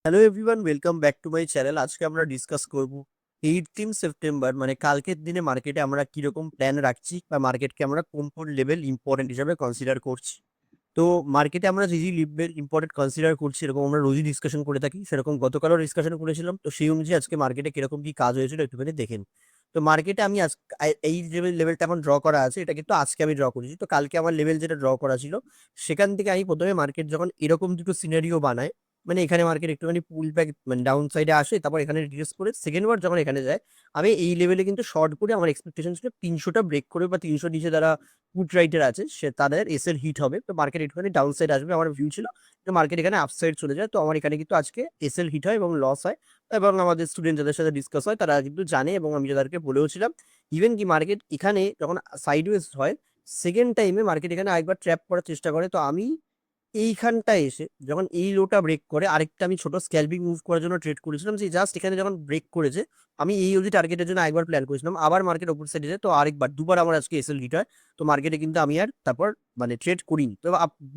Hello everyone, welcome back to my channel. আজকে আমরা discuss করব 18 সেপ্টেম্বর মানে কালকের দিনে মার্কেটে আমরা কিরকম প্ল্যান রাখছি বা মার্কেটকে আমরা কোন কোন লেভেল ইম্পর্টেন্ট হিসাবে কনসিডার করছি। তো মার্কেটে আমরা যে যে লেভেল ইম্পর্টেন্ট কনসিডার করছি এরকম আমরা রোজই ডিসকাশন করে থাকি, সেরকম গতকালও ডিসকাশন করেছিলাম। তো সেই অনুযায়ী আজকে মার্কেটে কিরকম কি কাজ হয়েছিল একটুখানি দেখেন। তো মার্কেটে আমি আজ এই যে লেভেলটা আমার ড্র করা আছে এটা কিন্তু আজকে আমি ড্র করেছি। তো কালকে আমার লেভেল যেটা ড্র করা ছিল সেখান থেকে আমি প্রথমে মার্কেট যখন এরকম দুটো সিনারিও বানায়, মানে এখানে মার্কেট একটুখানি পুল ব্যাক মানে ডাউন সাইডে আসে, তারপর এখানে রিডিউস করে সেকেন্ড বার যখন এখানে যায়, আমি এই লেভেলে কিন্তু শর্ট করে আমার এক্সপেকটেশন ছিল 300টা ব্রেক করে বা 300 নিচে যারা পুট রাইটার আছে সে তাদের এসএল হিট হবে। তো মার্কেট একটুখানি ডাউন সাইড আসবে আমার ভিউ ছিল, তো মার্কেট এখানে আপসাইড চলে যায়। তো আমার এখানে কিন্তু আজকে এসএল হিট হয় এবং লস হয়। এবং আমাদের স্টুডেন্ট যাদের সাথে ডিসকাস হয় তারা কিন্তু জানে এবং আমি যাদেরকে বলেও ছিলাম। ইভেন কি মার্কেট এখানে যখন সাইডওয়েজ হয় সেকেন্ড টাইমে মার্কেট এখানে আরেকবার ট্র্যাপ করার চেষ্টা করে। তো আমি এইখানটায় এসে যখন এই লোটা ব্রেক করে আরেকটা আমি ছোট স্ক্যালপিং মুভ করার জন্য ট্রেড করেছিলাম, যে জাস্ট এখানে যখন ব্রেক করেছে আমি এই অবধি টার্গেটের জন্য একবার প্ল্যান করেছিলাম, আবার মার্কেট ওপর সাইডে যায়। তো আরেকবার দুবার আমার আজকে এসএল হিট হয়। তো মার্কেটে কিন্তু আমি আর তারপর মানে ট্রেড করিনি। তো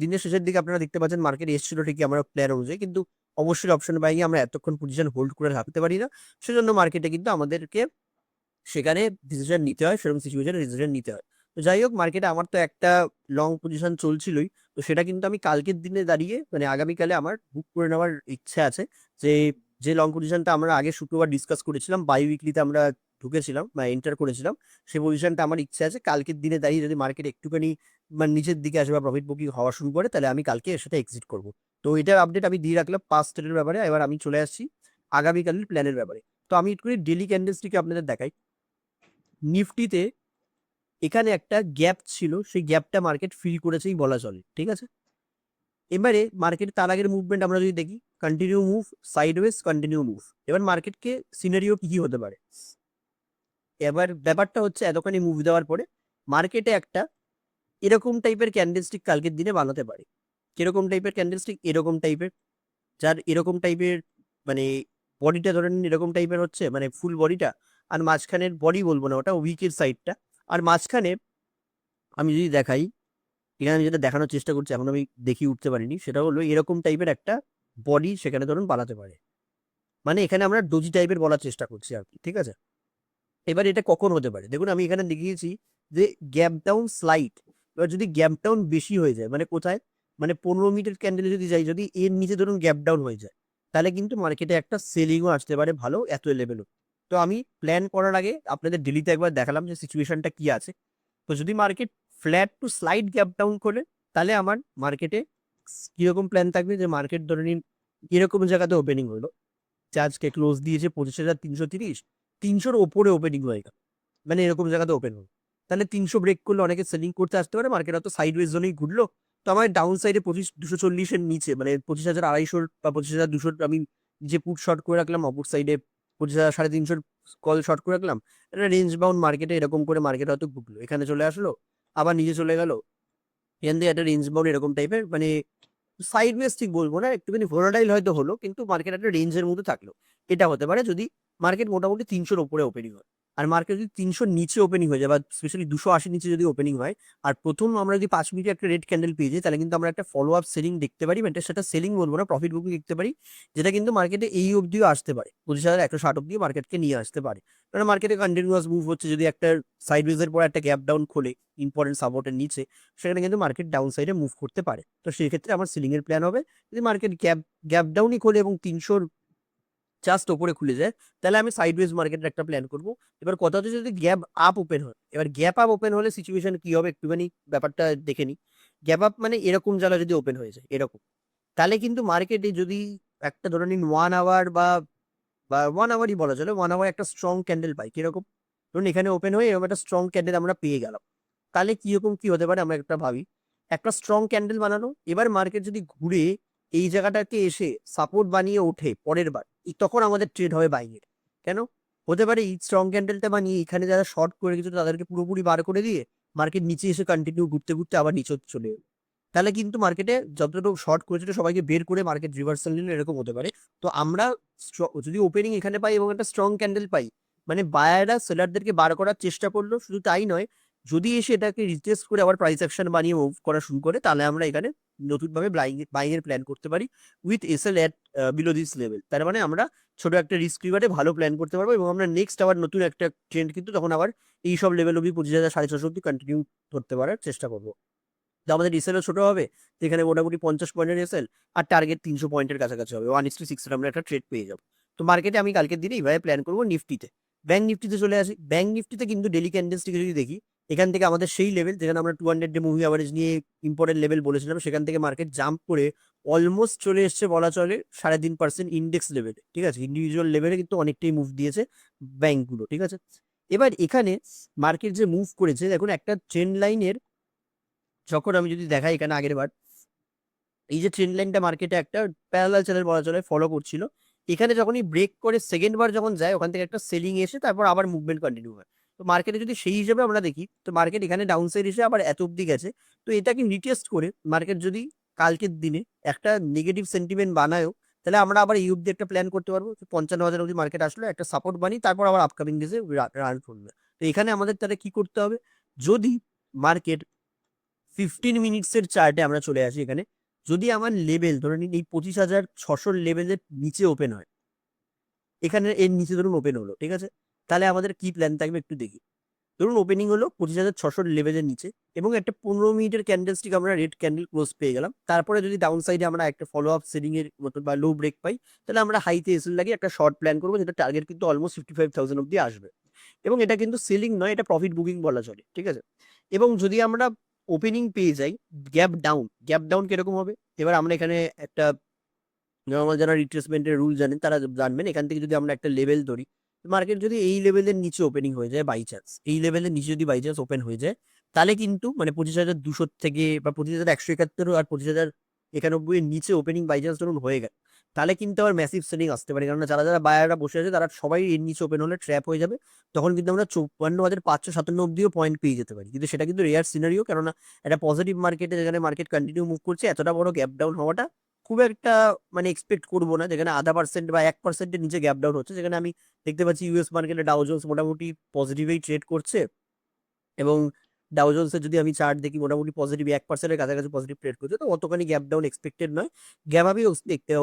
দিনের শেষের দিকে আপনারা দেখতে পাচ্ছেন মার্কেট এসেছিল ঠিকই আমার প্ল্যান অনুযায়ী, কিন্তু অবশ্যই অপশন বাইং আমরা এতক্ষণ পজিশন হোল্ড করে রাখতে পারি না। সেজন্য মার্কেটে কিন্তু আমাদেরকে সেখানে ডিসিশন নিতে হয়, সেরকম সিচুয়েশনে ডিসিশন নিতে হয়। তো যাই হোক, মার্কেটে আমার তো একটা লং পজিশন চলছিলই। তো সেটা কিন্তু আমি কালকের দিনে দাঁড়িয়ে মানে আগামীকালে আমার বুক করে নেওয়ার ইচ্ছে আছে। যে যে লং পজিশনটা আমরা আগে শুক্রবার ডিসকাস করেছিলাম, বাই উইকলিতে আমরা ঢুকেছিলাম বা এন্টার করেছিলাম, সেই পজিশনটা আমার ইচ্ছে আছে কালকের দিনে দাঁড়িয়ে যদি মার্কেট একটুখানি মানে নিচের দিকে আসে বা প্রফিট বুকিং হওয়া শুরু করে তাহলে আমি কালকে এর সাথে এক্সিট করবো। তো এটার আপডেট আমি দিয়ে রাখলাম পাস্ট ট্রেডের ব্যাপারে। এবার আমি চলে আসছি আগামীকালের প্ল্যানের ব্যাপারে। তো আমি একটুখানি ডেলি ক্যান্ডেলসটিকে আপনাদের দেখাই। নিফটিতে এখানে একটা গ্যাপ ছিল, সেই গ্যাপটা মার্কেট ফিল করেছেই বলা চলে, ঠিক আছে। এবারে মার্কেট তার আগের মুভমেন্ট আমরা যদি দেখি, continue move, sideways, continue move. এবার মার্কেটকে সিনারিও কি কি হতে পারে। এবার ব্যাপারটা হচ্ছে এতখানি মুভ দেওয়ার পরে মার্কেটে একটা এরকম টাইপের ক্যান্ডেলস্টিক কালকের দিনে বানাতে পারে। কিরকম টাইপের ক্যান্ডেলস্টিক? এরকম টাইপের, যার এরকম টাইপের মানে বডিটা ধরে নিন এরকম টাইপের হচ্ছে, মানে ফুল বডিটা। আর মাঝখানের বডি বলবো না, ওটা উইকের সাইডটা। আর মাঝখানে আমি যদি দেখাই, এখানে আমি যেটা দেখানোর চেষ্টা করছি এখন আমি দেখিয়ে উঠতে পারিনি, সেটা হলো এরকম টাইপের একটা বডি সেখানে ধরুন বানাতে পারে। মানে এখানে আমরা ডোজি টাইপের বলার চেষ্টা করছি আর কি, ঠিক আছে। এবার এটা কখন হতে পারে দেখুন, আমি এখানে দেখিয়েছি যে গ্যাপ ডাউন স্লাইড। এবার যদি গ্যাপ ডাউন বেশি হয়ে যায় মানে কোথায়, মানে 15 মিনিটের ক্যান্ডেলে যদি যাই, যদি এর নিচে ধরুন গ্যাপ ডাউন হয়ে যায় তাহলে কিন্তু মার্কেটে একটা সেলিংও আসতে পারে ভালো এত লেভেলও। তো আমি প্ল্যান করার আগে আপনাদের ডেলিতে একবার দেখালাম যে সিচুয়েশনটা কি আছে। তো যদি market flat to slide gap down করে তাহলে আমার মার্কেটে কিরকম প্ল্যান থাকবে, যে মার্কেট ধরে নিন এরকম জায়গাতে ওপেনিং হলো, যে আজকে ক্লোজ দিয়েছে 25,330, 300-র ওপরে ওপেনিং হয়ে গেল, মানে এরকম জায়গাতে ওপেন হলো, তাহলে 300 ব্রেক করলে অনেকে সেলিং করতে আসতে পারে, মার্কেট হয়তো সাইডওয়েজ জোনেই ঘুরলো। তো আমার ডাউন সাইডে 25,240-এর নিচে মানে 25,250 বা 25,200 আমি যে পুট শর্ট করে রাখলাম, অপর সাইডে 25,350 কল শর্ট করে রাখলাম। এটা রেঞ্জ বাউন্ড মার্কেটে এরকম করে মার্কেট হয়তো ঘুরলো, এখানে চলে আসলো, আবার নিচে চলে গেল, এখান থেকে একটা রেঞ্জ বাউন্ড এরকম টাইপের মানে সাইডওয়েজ ঠিক বলবো না, একটুখানি ভোলাটাইল হয়তো হলো, কিন্তু মার্কেট একটা রেঞ্জের মধ্যে থাকলো। এটা হতে পারে যদি মার্কেট মোটামুটি 300-র ওপরে ওপেনিং হয়। আর মার্কেট যদি 300-র নিচে ওপেনিং হয়ে যায় বা স্পেশালি 280 নিচে যদি ওপেনিং হয়, আর প্রথম আমরা যদি 5 মিনিটে একটা রেড ক্যান্ডেল পেয়ে যাই, তাহলে কিন্তু আমরা একটা ফলো আপ সেলিং দেখতে পারি, মানে সেটা সেলিং বলবো না, প্রফিট বুকিং দেখতে পারি, যেটা কিন্তু মার্কেটে এই অবধিও আসতে পারে, 25,160 অব্দিও মার্কেটকে নিয়ে আসতে পারে। কারণ মার্কেটে কন্টিনিউয়াস মুভ হচ্ছে, যদি একটা সাইডওয়েজের পর একটা গ্যাপ ডাউন খোলে ইম্পর্টেন্ট সাপোর্টের নিচে, সেখানে কিন্তু মার্কেট ডাউন সাইডে মুভ করতে পারে। তো সেই ক্ষেত্রে আমার সিলিং এর প্ল্যান হবে, যদি মার্কেট গ্যাপ গ্যাপ ডাউনই খোলে এবং 300-র জাস্ট ওপরে খুলে যায় তাহলে আমি সাইডওয়েজ মার্কেটের একটা প্ল্যান করব। এবার কথা হচ্ছে যদি গ্যাপ আপ ওপেন হয়, এবার গ্যাপ আপ ওপেন হলে সিচুয়েশন কি হবে একটুখানি ব্যাপারটা দেখে নি। গ্যাপ আপ মানে এরকম জায়গা যদি ওপেন হয়ে যায় এরকম, তাহলে কিন্তু মার্কেটে যদি একটা ধরে নিন 1 আওয়ার বা বা 1 আওয়ারই বলা চলে, 1 আওয়ার একটা স্ট্রং ক্যান্ডেল পাই কিরকম, ধরুন এখানে ওপেন হয়ে এরকম একটা স্ট্রং ক্যান্ডেল আমরা পেয়ে গেলাম, তাহলে কিরকম কি হতে পারে আমরা একটা ভাবি। একটা স্ট্রং ক্যান্ডেল বানানো, এবার মার্কেট যদি ঘুরে এই জায়গাটাকে এসে সাপোর্ট বানিয়ে ওঠে পরের বার, তখন আমাদের ট্রেড হবে বাইং এর। কেন হতে পারে? এই স্ট্রং ক্যান্ডেলটা বানিয়ে এখানে যারা শর্ট করে গেছিল তাদেরকে পুরোপুরি বার করে দিয়ে মার্কেট নিচে এসে কন্টিনিউ ঘুরতে ঘুরতে আবার নিচে চলে যাবে। তাহলে কিন্তু মার্কেটে যতটুকু শর্ট করেছিল সবাইকে বের করে মার্কেট রিভার্সাল নিল, এরকম হতে পারে। তো আমরা যদি ওপেনিং এখানে পাই এবং একটা স্ট্রং ক্যান্ডেল পাই, মানে বায়াররা সেলারদেরকে বার করার চেষ্টা করলো, শুধু তাই নয়, যদি এসে এটাকে রিটেস্ট করে আবার প্রাইস অ্যাকশন বানিয়ে মুভ করা শুরু করে, তাহলে আমরা এখানে নতুনভাবে বাইং এর প্ল্যান করতে পারি with SL at below this level. তার মানে আমরা ছোট একটা রিস্ক রিওয়ার্ডে ভালো প্ল্যান করতে পারবো, এবং আমরা নেক্সট আবার নতুন একটা ট্রেন্ড কিন্তু তখন আবার এই সব লেভেল অব্দি 25,000 650 অব্দি কন্টিনিউ করতে পারার চেষ্টা করবো। তো আমাদের এসএলও ছোট হবে, যেখানে মোটামুটি 50 পয়েন্টের এসএল আর টার্গেট 300 পয়েন্টের কাছাকাছি হবে, 1:6 আমরা একটা ট্রেড পেয়ে যাবো। তো মার্কেটে আমি কালকের দিনে এইভাবে প্ল্যান করবো। নিফটিতে, ব্যাংক নিফটিতে চলে আসি। ব্যাংক নিফটিতে কিন্তু ডেলি ক্যান্ডেলসটিকে যদি দেখি, এখান থেকে আমাদের সেই লেভেল যেখানে আমরা 200 ডে মুভি অ্যাভারেজ নিয়ে ইম্পর্টেন্ট লেভেল বলেছিলাম, সেখান থেকে মার্কেট জাম্প করে অলমোস্ট চলে এসছে বলা চলে 3.5% ইন্ডেক্স লেভেলে। ঠিক আছে, ইন্ডিভিজুয়াল লেভেলে কিন্তু অনেকটাই মুভ দিয়েছে ব্যাংকগুলো। ঠিক আছে, এবার এখানে মার্কেট যে মুভ করেছে, দেখুন একটা ট্রেন্ড লাইনের, যখন আমি যদি দেখাই এখানে আগের বার এই যে ট্রেন্ড লাইনটা মার্কেটে একটা প্যারালাল চ্যানেল বলা চলে ফলো করছিল, এখানে যখনই ব্রেক করে সেকেন্ড বার যখন যায়, ওখান থেকে একটা সেলিং এসে তারপর আবার মুভমেন্ট কন্টিনিউ হয়। তো মার্কেটে যদি সেই হিসেবে আমরা দেখি, তো মার্কেট এখানে ডাউন সাইড এসে আবার এত অব্দি গেছে। তো এটাকে রিটেস্ট করে মার্কেট যদি কালকের দিনে একটা নেগেটিভ সেন্টিমেন্ট বানায়ও, তাহলে আমরা আবার এই অব্দি একটা প্ল্যান করতে পারবো। 55,000 অব্দি মার্কেট আসলে একটা সাপোর্ট বানিয়ে তারপর আবার আপকামিং ডেজে রান করবে। তো এখানে আমাদের তাহলে কি করতে হবে, যদি মার্কেট 15 মিনিটসের চার্টে আমরা চলে আসি, এখানে যদি আমার লেভেল ধরে নিন এই 25,600 লেভেলের নিচে ওপেন হয়, এখানে এর নিচে ধরুন ওপেন হলো, ঠিক আছে, তাহলে আমাদের কি প্ল্যান থাকবে একটু দেখি। ধরুন ওপেনিং হলো 25,600 লেভেলের নিচে, এবং একটা 15 মিনিটের ক্যান্ডেলস্টিক আমরা রেড ক্যান্ডেল ক্লোজ পেয়ে গেলাম। তারপরে যদি ডাউন সাইডে আমরা একটা ফলো আপ সেলিং এর মতো বা লো ব্রেক পাই, তাহলে আমরা হাইতে এসএল লাগিয়ে একটা শর্ট প্ল্যান করবো, যেটা টার্গেট কিন্তু অলমোস্ট 55,000 অব্দি আসবে। এবং এটা কিন্তু সেলিং নয়, এটা প্রফিট বুকিং বলা চলে। ঠিক আছে, এবং যদি আমরা ওপেনিং পেয়ে যাই গ্যাপ ডাউন কিরকম হবে, এবার আমরা এখানে একটা নর্মাল যারা রিট্রেসমেন্টের রুল জানেন তারা জানবেন। এখান থেকে যদি আমরা একটা লেভেল ধরি, মার্কেট যদি এই লেভেলের নিচে ওপেনিং হয়ে যায় বাই চান্স, এই লেভেলের নিচে যদি বাই চান্স ওপেন হয়ে যায়, তাহলে কিন্তু মানে 25,200 থেকে বা 25,171 আর 25,091 এর নিচে ওপেনিং বাই চান্স ধরুন হয়ে গেল, তাহলে কিন্তু আবার ম্যাসিভ সেলিং আসতে পারে। কারণ যারা যারা বায়াররা বসে আছে তারা সবাই এর নিচে ওপেন হলে ট্র্যাপ হয়ে যাবে। তখন কিন্তু আমরা 54,557 অব্দিও পয়েন্ট পেয়ে যেতে পারি, কিন্তু সেটা কিন্তু রেয়ার সিনারিও। কেননা একটা পজিটিভ মার্কেটে যেখানে মার্কেট কন্টিনিউ মুভ করছে, এতটা বড় গ্যাপ ডাউন হওয়াটা খুব একটা মানে এক্সপেক্ট করবো না। যেখানে 0.5% বা 1%-এর নিচে গ্যাপ ডাউন হচ্ছে, যেখানে আমি দেখতে পাচ্ছি ইউএস মার্কেটে ডাউ জোন্স মোটামুটি পজিটিভেই ট্রেড করছে, এবং ডাউ জোন্সের যদি আমি চার্ট দেখি মোটামুটি পজিটিভ 1%-এর কাছাকাছি পজিটিভ ট্রেড করছে। তো অতখানি গ্যাপ ডাউন এক্সপেক্টেড নয়, গ্যাপ আপই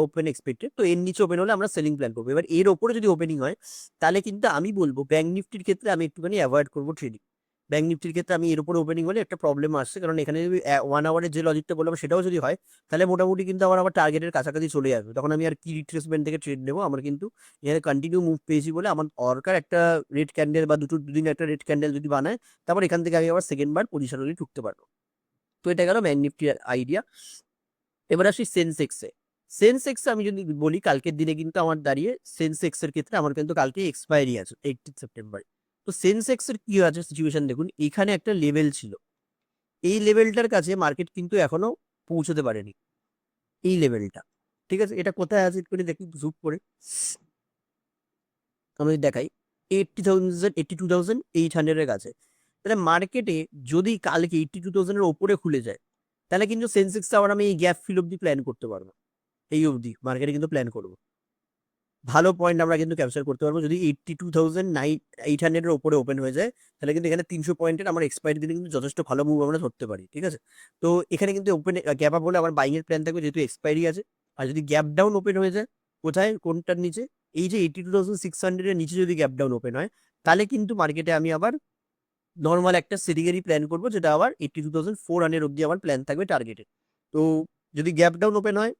ওপেন এক্সপেক্টেড। তো এর নিচে ওপেন হলে আমরা সেলিং প্ল্যান করবো। এবার এর ওপরে যদি ওপেনিং হয়, তাহলে কিন্তু আমি বলবো ব্যাংক নিফটির ক্ষেত্রে আমি একটুখানি অ্যাভয়েড করবো ট্রেডিং। ব্যাংক নিফটির ক্ষেত্রে আমি এর উপরে ওপেনিং হলে একটা প্রবলেম আসছে, কারণ এখানে যদি 1 আওয়ারের যে লজিকটা বললাম সেটাও যদি হয়, তাহলে মোটামুটি কিন্তু আমার টার্গেটের কাছাকাছি চলে আসবে। তখন আমি আর কি রিট্রেসমেন্ট থেকে ট্রেড নেবো, আমার কিন্তু এখানে কন্টিনিউ মুভ পেয়েছি বলে আমার দরকার একটা রেড ক্যান্ডেল বা দুদিন একটা রেড ক্যান্ডেল যদি বানায়, তারপর এখান থেকে আমি আবার সেকেন্ড বার পজিশনালি ঢুকতে পারবো। তো এটা গেল ব্যাংক নিফটির আইডিয়া। এবার আসি সেন্সেক্সে। সেন্সেক্সে আমি যদি বলি, কালকের দিনে কিন্তু আমার দাঁড়িয়ে সেন্সেক্সের ক্ষেত্রে আমার কিন্তু কালকে এক্সপায়ারি আছে 18 সেপ্টেম্বর। তো সেন্সেক্সের কি আছে সিচুয়েশন দেখুন, এখানে একটা লেভেল ছিল, এই লেভেলটার কাছে মার্কেট কিন্তু এখনো পৌঁছতে পারেনি, এই লেভেলটা। ঠিক আছে, এটা কোথায় আছে একটু দেখি জুম করে আমি দেখাই, 82,800 এর কাছে। তাহলে মার্কেটে যদি কালকে 82,000 এর ওপরে খুলে যায়, তাহলে কিন্তু সেন্সেক্স আবার আমি এই গ্যাপ ফিল অব্দি প্ল্যান করতে পারবো, এই অবধি মার্কেটে কিন্তু প্ল্যান করবো। ভালো পয়েন্ট আমরা কিন্তু ক্যাপচার করতে পারবো যদি 82,800 এর উপরে ওপেন হয়ে যায়, তাহলে কিন্তু এখানে 300 পয়েন্টের আমার এক্সপায়ারি দিনে কিন্তু যথেষ্ট ভালো মুভ আমরা ধরতে পারি। ঠিক আছে, তো এখানে কিন্তু ওপেন গ্যাপ আপ হলে আমার বাইং এর প্ল্যান থাকবে, যেহেতু এক্সপায়ারি আছে। আর যদি গ্যাপ ডাউন ওপেন হয়ে যায়, কোথায় কোনটার নিচে, এই যে 82,600 এর নিচে যদি গ্যাপ ডাউন ওপেন হয়, তাহলে কিন্তু মার্কেটে আমি আবার নর্মাল একটা সেলিংয়েরই প্ল্যান করবো, যেটা আবার 82,400 অব্দি আমার প্ল্যান থাকবে টার্গেটেড। তো যদি গ্যাপ ডাউন ওপেন হয়,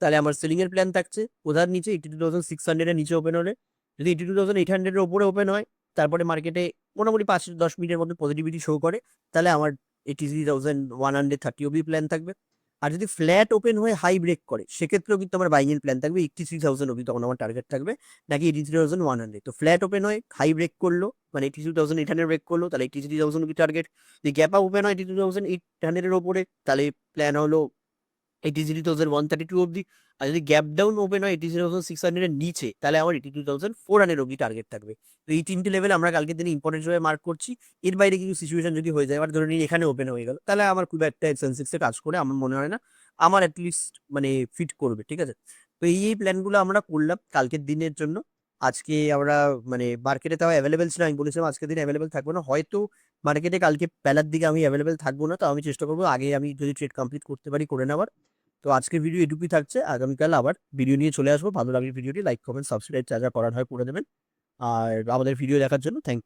তাহলে আমার সেলিং এর প্ল্যান থাকছে কোথার নিচে, 82,600 এর নিচে ওপেন হলে। যদি 82,800 এর উপরে ওপেন হয়, তারপরে মার্কেটে মোটামুটি 5-10 মিনিটের মধ্যে পজিটিভিটি শো করে, তাহলে আমার 83,130 অব্দি প্ল্যান থাকবে। আর যদি ফ্ল্যাট ওপেন হয়ে হাই ব্রেক করে, সেক্ষেত্রেও কিন্তু আমার বাইং এর প্ল্যান থাকবে 83,000 অব্দি, তখন আমার টার্গেট থাকবে নাকি 83,100। তো ফ্ল্যাট ওপেন হয় হাই ব্রেক করলো, মানে 82,800 ব্রেক করলো, তাহলে 83,000 অব্দি টার্গেট। যদি গ্যাপ আপ ওপেন হয় 82,800 এর উপরে, তাহলে প্ল্যান হলো 83,132 অব্দি। আর যদি গ্যাপ ডাউন ওপেন হয় 83,600 এর নিচে, তাহলে আমার 82,400 অব্দি টার্গেট থাকবে। তো এই তিনটে লেভেল আমরা কালকের দিনে ইম্পর্টেন্ট হিসেবে মার্ক করছি। এর বাইরে কিছু সিচুয়েশন যদি হয়ে যায়, আবার ধরে নিই এখানে ওপেন হয়ে গেল, তাহলে আমার খুব একটা সেন্সেক্সে কাজ করে আমার মনে হয় না, আমার অ্যাটলিস্ট মানে ফিট করবে। ঠিক আছে, তো এই প্ল্যানগুলো আমরা করলাম কালকের দিনের জন্য। আজকে আমরা মানে মার্কেটে তাও অ্যাভেলেবেল ছিল, আমি বলেছিলাম আজকের দিনে অ্যাভেলেবেল থাকবো না, হয়তো মার্কেটে কালকে বেলার দিকে আমি অ্যাভেলেবেল থাকবো না, তো আমি চেষ্টা করবো আগে আমি যদি ট্রেড কমপ্লিট করতে পারি করে নেওয়ার। তো আজকের ভিডিও এটুকুই থাকছে, আগামীকাল আবার ভিডিও নিয়ে চলে আসবো। ভালো লাগলে ভিডিওটি লাইক কমেন্ট সাবস্ক্রাইব যা যা করার হয় করে দেবেন। আর আমাদের ভিডিও দেখার জন্য থ্যাংক